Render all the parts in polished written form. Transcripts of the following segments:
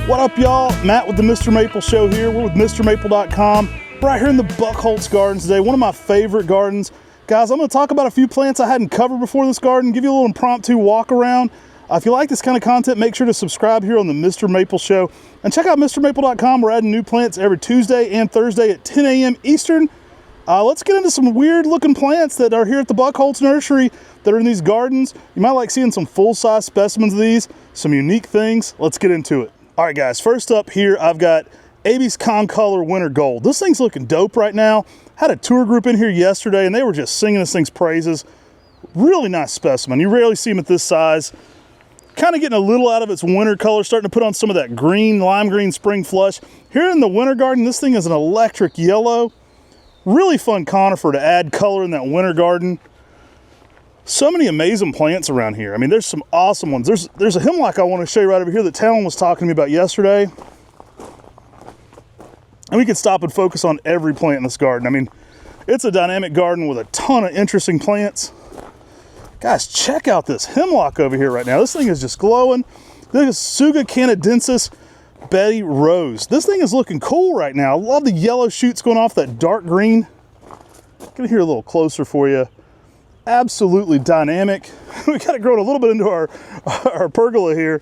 What up, y'all? Matt with the Mr. Maple Show here. We're with MrMaple.com. Right here in the Buchholz Gardens today, one of my favorite gardens. Guys, I'm going to talk about a few plants I hadn't covered before this garden, give you a little impromptu walk around. If you like this kind of content, make sure to subscribe here on the Mr. Maple Show. And check out MrMaple.com. We're adding new plants every Tuesday and Thursday at 10 a.m. Eastern. Let's get into some weird looking plants that are here at the Buchholz Nursery that are in these gardens. You might like seeing some full-size specimens of these, some unique things. Let's get into it. All right, guys, first up here, I've got Abyss Concolor Winter Gold. This thing's looking dope right now. Had a tour group in here yesterday, and they were just singing this thing's praises. Really nice specimen. You rarely see them at this size. Kind of getting a little out of its winter color, starting to put on some of that green, lime green spring flush. Here in the winter garden, this thing is an electric yellow. Really fun conifer to add color in that winter garden. So many amazing plants around here. I mean, there's some awesome ones. There's a hemlock I want to show you right over here that Talon was talking to me about yesterday. And we could stop and focus on every plant in this garden. I mean, it's a dynamic garden with a ton of interesting plants. Guys, check out this hemlock over here right now. This thing is just glowing. This is Tsuga canadensis Betty Rose. This thing is looking cool right now. I love the yellow shoots going off that dark green. Get here a little closer for you. Absolutely dynamic. We got it growing a little bit into our pergola here.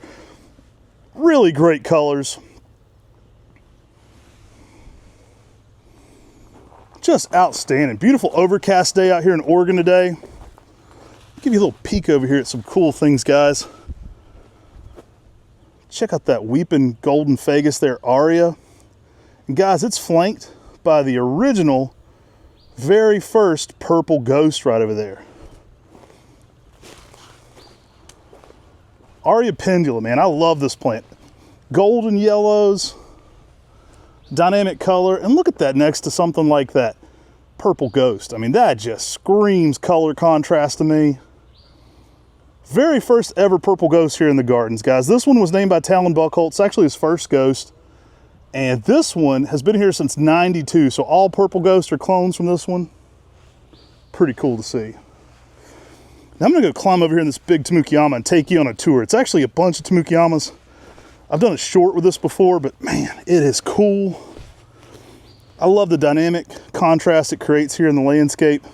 Really great colors. Just outstanding. Beautiful overcast day out here in Oregon today. Give you a little peek over here at some cool things, guys. Check out that weeping golden fagus there, Aria. And guys, it's flanked by the original, very first purple ghost right over there. Aria pendula, man, I love this plant. Golden yellows, dynamic color, and look at that next to something like that purple ghost. I mean, that just screams color contrast to me. Very first ever purple ghost here in the gardens, guys. This one was named by Talon Buchholz. It's actually his first ghost. And this one has been here since '92. So all purple ghosts are clones from this one. Pretty cool to see. Now I'm gonna go climb over here in this big Tamukeyama and take you on a tour. It's actually a bunch of Tamukeyamas. I've done a short with this before, but man, it is cool. I love the dynamic contrast it creates here in the landscape.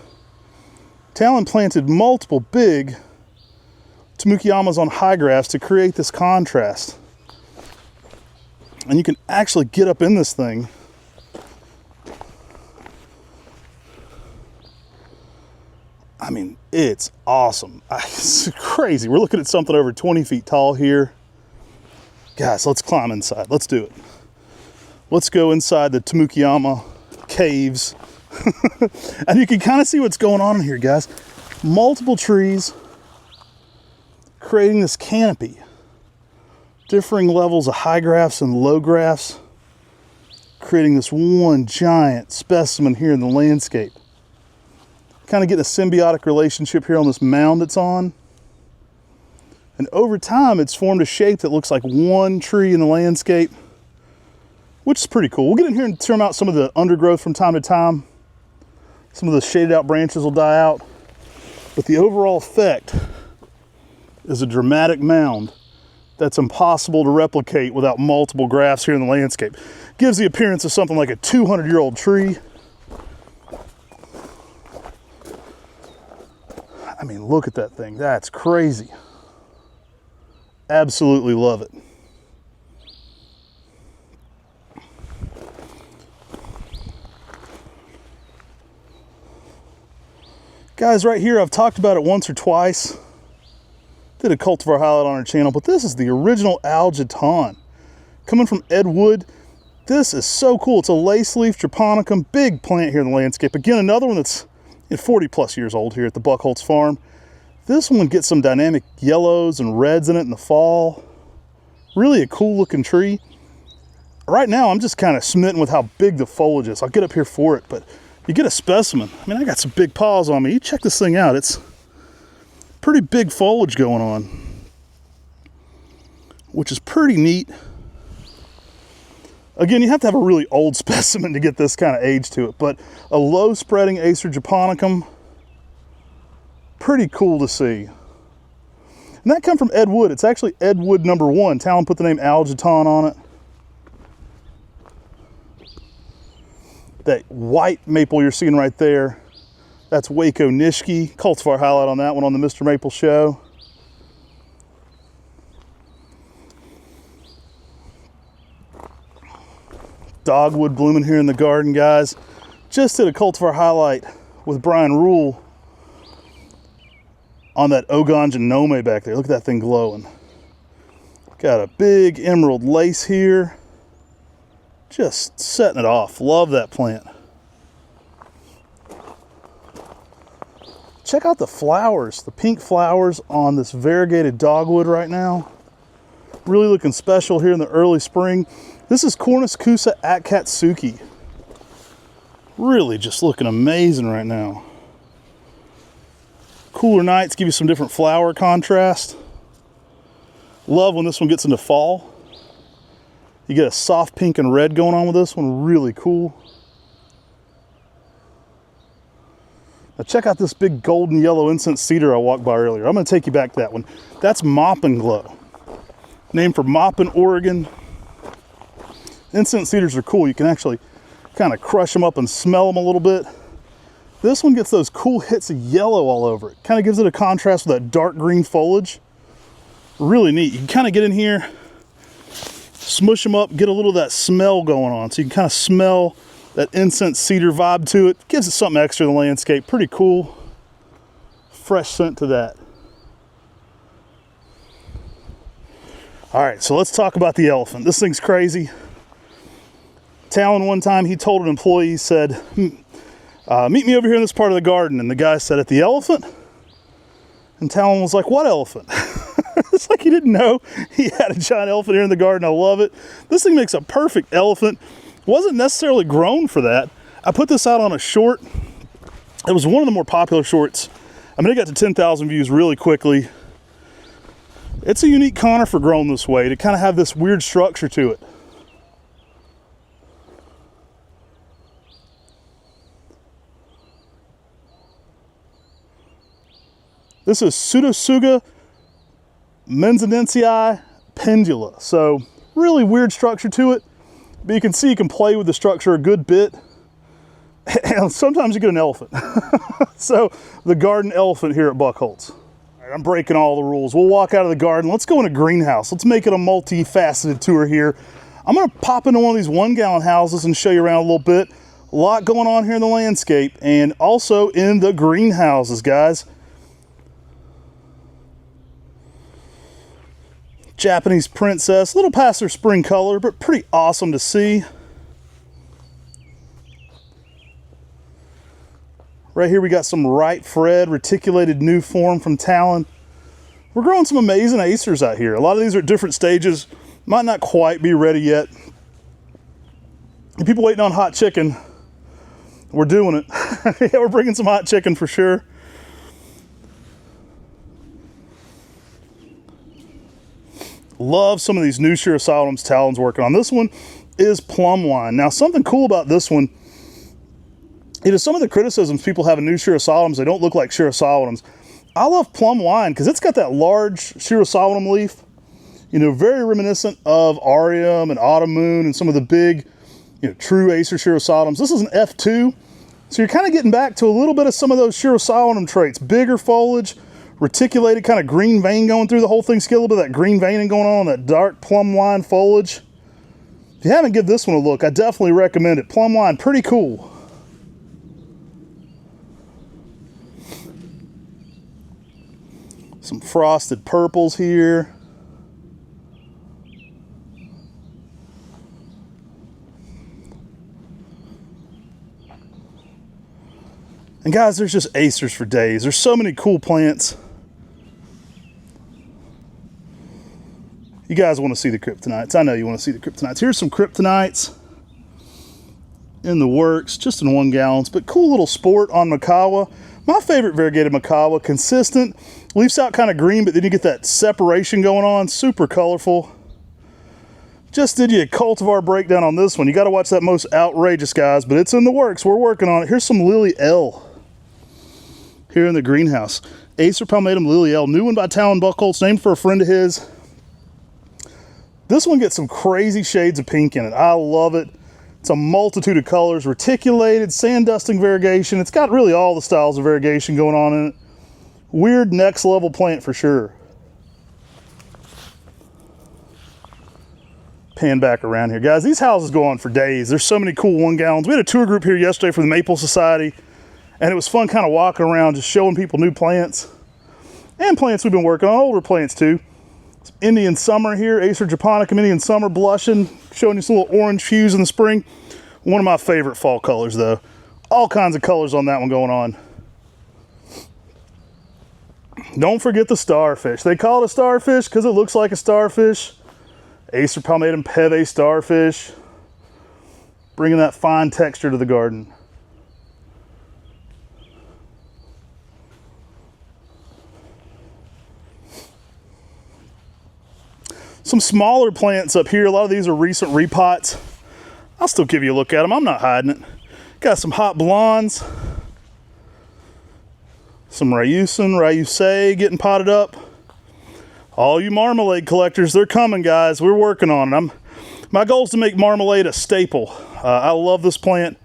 Talon planted multiple big Tamukeyamas on high grass to create this contrast. And you can actually get up in this thing. I mean, it's awesome. It's crazy. We're looking at something over 20 feet tall here. Guys, let's climb inside. Let's do it. Let's go inside the Tamukeyama caves. And you can kind of see what's going on in here, guys. Multiple trees creating this canopy. Differing levels of high grafts and low grafts. Creating this one giant specimen here in the landscape. Kind of getting a symbiotic relationship here on this mound it's on. And over time, it's formed a shape that looks like one tree in the landscape, which is pretty cool. We'll get in here and trim out some of the undergrowth from time to time. Some of the shaded out branches will die out. But the overall effect is a dramatic mound that's impossible to replicate without multiple grafts here in the landscape. Gives the appearance of something like a 200-year-old tree. I mean, look at that thing. That's crazy. Absolutely love it. Guys, right here, I've talked about it once or twice. Did a cultivar highlight on our channel, but this is the original Algiton. Coming from Ed Wood. This is so cool. It's a lace leaf japonicum, big plant here in the landscape. Again, another one that's 40 plus years old here at the Buchholz farm. This one gets some dynamic yellows and reds in it in the fall. Really a cool looking tree. Right now, I'm just kind of smitten with how big the foliage is. I'll get up here for it, but you get a specimen. I mean, I got some big paws on me. You check this thing out. It's pretty big foliage going on, which is pretty neat. Again, you have to have a really old specimen to get this kind of age to it, but a low spreading Acer japonicum, pretty cool to see. And that come from Ed Wood. It's actually Ed Wood #1. Talon put the name Algiton on it. That white maple you're seeing right there, that's Waco Nishiki. Cultivar highlight on that one on the Mr. Maple Show. Dogwood blooming here in the garden, guys. Just did a cultivar highlight with Brian Rule on that Ogonja Nome back there. Look at that thing glowing. Got a big emerald lace here. Just setting it off. Love that plant. Check out the flowers, the pink flowers on this variegated dogwood right now. Really looking special here in the early spring. This is Cornus Kusa Akatsuki. Really just looking amazing right now. Cooler nights give you some different flower contrast. Love when this one gets into fall. You get a soft pink and red going on with this one, really cool. Now check out this big golden yellow incense cedar I walked by earlier. I'm gonna take you back to that one. That's Mop and Glow. Named for Maupin, Oregon. Incense cedars are cool. You can actually kind of crush them up and smell them a little bit. This one gets those cool hits of yellow all over it. Kind of gives it a contrast with that dark green foliage. Really neat. You can kind of get in here, smush them up, get a little of that smell going on. So you can kind of smell that incense cedar vibe to it. Gives it something extra in the landscape. Pretty cool. Fresh scent to that. All right, so let's talk about the elephant. This thing's crazy. Talon one time, he told an employee, he said, meet me over here in this part of the garden. And the guy said, at the elephant? And Talon was like, what elephant? It's like he didn't know he had a giant elephant here in the garden. I love it. This thing makes a perfect elephant. Wasn't necessarily grown for that. I put this out on a short. It was one of the more popular shorts. I mean, it got to 10,000 views really quickly. It's a unique conifer grown this way to kind of have this weird structure to it. This is Pseudotsuga menzenensii pendula. So really weird structure to it, but you can see you can play with the structure a good bit. And sometimes you get an elephant. So the garden elephant here at Buchholz. All right, I'm breaking all the rules. We'll walk out of the garden. Let's go in a greenhouse. Let's make it a multifaceted tour here. I'm gonna pop into one of these 1-gallon houses and show you around a little bit. A lot going on here in the landscape and also in the greenhouses, guys. Japanese princess, a little past their spring color, but pretty awesome to see. Right here we got some Right Fred reticulated new form from Talon. We're growing some amazing acers out here. A lot of these are at different stages, might not quite be ready yet. And people waiting on hot chicken, we're doing it. Yeah, we're bringing some hot chicken for sure. Love some of these new Shirosoloms Talon's working on. This one is plum wine. Now, something cool about this one, it is some of the criticisms people have in new Shirosoloms, they don't look like Shirosoloms. I love plum wine because it's got that large Shirosolom leaf, you know, very reminiscent of Arium and Autumn Moon and some of the big, you know, true Acer Shirosoloms. This is an F2, so you're kind of getting back to a little bit of some of those Shirosolom traits. Bigger foliage, reticulated kind of green vein going through the whole thing. See a little bit of that green veining going on that dark plum wine foliage. If you haven't given this one a look, I definitely recommend it. Plum wine, pretty cool. Some frosted purples here. And guys, there's just acers for days. There's so many cool plants. You guys want to see the kryptonites. I know you want to see the kryptonites. Here's some kryptonites in the works, just in 1 gallons, but cool little sport on Makawa. My favorite variegated Makawa, consistent. Leaves out kind of green, but then you get that separation going on. Super colorful. Just did you a cultivar breakdown on this one. You got to watch that most outrageous, guys, but it's in the works. We're working on it. Here's some Lily L here in the greenhouse. Acer palmatum Lily L, new one by Talon Buchholz, named for a friend of his. This one gets some crazy shades of pink in it. I love it. It's a multitude of colors, reticulated, sand dusting variegation. It's got really all the styles of variegation going on in it. Weird next level plant for sure. Pan back around here. Guys, these houses go on for days. There's so many cool 1 gallons. We had a tour group here yesterday for the Maple Society, and it was fun kind of walking around just showing people new plants and plants we've been working on, older plants too. Indian Summer here, Acer japonicum Indian Summer blushing, showing you some little orange hues in the spring. One of my favorite fall colors though. All kinds of colors on that one going on. Don't forget the starfish. They call it a starfish because it looks like a starfish. Acer palmatum peve starfish. Bringing that fine texture to the garden. Some smaller plants up here. A lot of these are recent repots. I'll still give you a look at them. I'm not hiding it. Got some hot blondes. Some Ryusei getting potted up. All you marmalade collectors, they're coming, guys. We're working on it. My goal is to make marmalade a staple. I love this plant.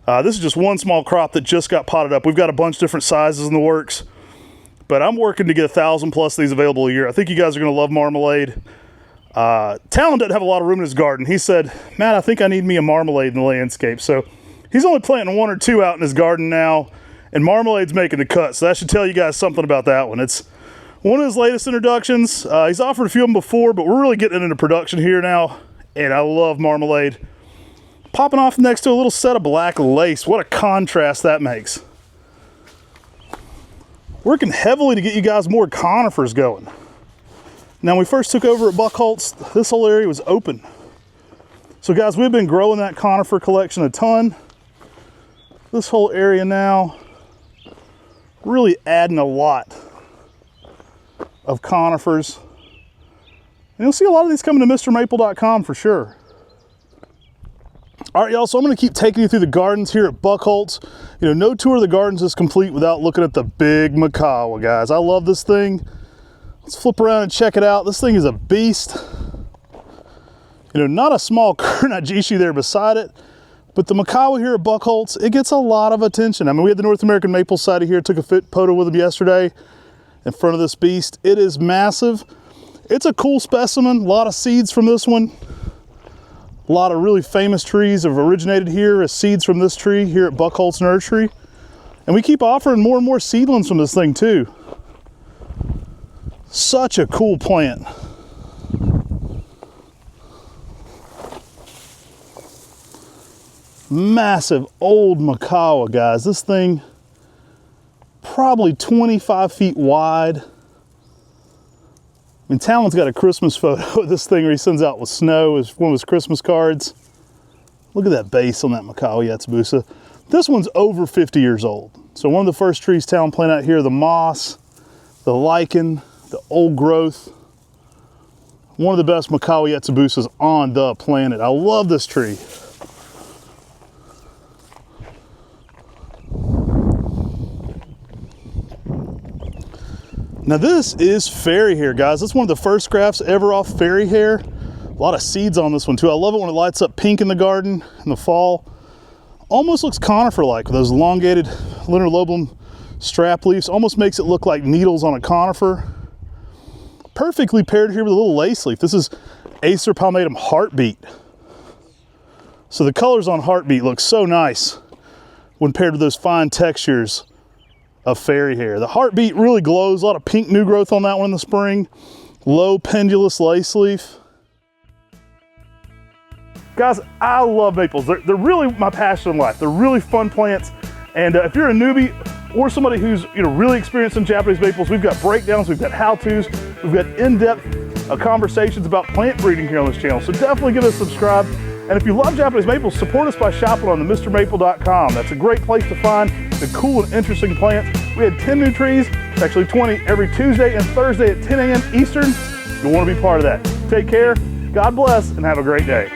This is just one small crop that just got potted up. We've got a bunch of different sizes in the works, but I'm working to get 1,000 plus of these available a year. I think you guys are going to love marmalade. Talon doesn't have a lot of room in his garden. He said, Matt, I think I need me a marmalade in the landscape. So he's only planting 1 or 2 out in his garden now, and marmalade's making the cut. So that should tell you guys something about that one. It's one of his latest introductions. He's offered a few of them before, but we're really getting it into production here now, and I love marmalade. Popping off next to a little set of black lace. What a contrast that makes. Working heavily to get you guys more conifers going. Now, when we first took over at Buchholz, this whole area was open. So guys, we've been growing that conifer collection a ton. This whole area now, really adding a lot of conifers. And you'll see a lot of these coming to MrMaple.com for sure. All right, y'all, so I'm gonna keep taking you through the gardens here at Buchholz. You know, no tour of the gardens is complete without looking at the big Macawa, guys. I love this thing. Let's flip around and check it out. This thing is a beast. You know, not a small Kurnajishi there beside it, but the Macawa here at Buchholz, it gets a lot of attention. I mean, we had the North American Maple Society here, took a photo with them yesterday in front of this beast. It is massive. It's a cool specimen, a lot of seeds from this one. A lot of really famous trees have originated here as seeds from this tree here at Buchholz Nursery. And we keep offering more and more seedlings from this thing too. Such a cool plant. Massive old Macawa, guys. This thing probably 25 feet wide. I mean, Talon's got a Christmas photo of this thing where he sends out with snow as one of his Christmas cards. Look at that base on that Macawa Yatsubusa. This one's over 50 years old. So one of the first trees Talon planted out here, the moss, the lichen, the old growth. One of the best Macawa Yatsubusas on the planet. I love this tree. Now this is fairy hair, guys. That's one of the first grafts ever off fairy hair. A lot of seeds on this one too. I love it when it lights up pink in the garden in the fall. Almost looks conifer-like with those elongated linear-lobulum strap leaves. Almost makes it look like needles on a conifer. Perfectly paired here with a little lace leaf. This is Acer palmatum Heartbeat. So the colors on Heartbeat look so nice when paired with those fine textures of fairy hair. The Heartbeat really glows. A lot of pink new growth on that one in the spring. Low pendulous lace leaf. Guys, I love maples. They're really my passion in life. They're really fun plants. And if you're a newbie or somebody who's really experienced in Japanese maples, we've got breakdowns, we've got how-tos, we've got in-depth conversations about plant breeding here on this channel. So definitely give us a subscribe. And if you love Japanese maples, support us by shopping on the MrMaple.com. That's a great place to find the cool and interesting plants. We had 10 new trees, actually 20, every Tuesday and Thursday at 10 a.m. Eastern. You'll want to be part of that. Take care, God bless, and have a great day.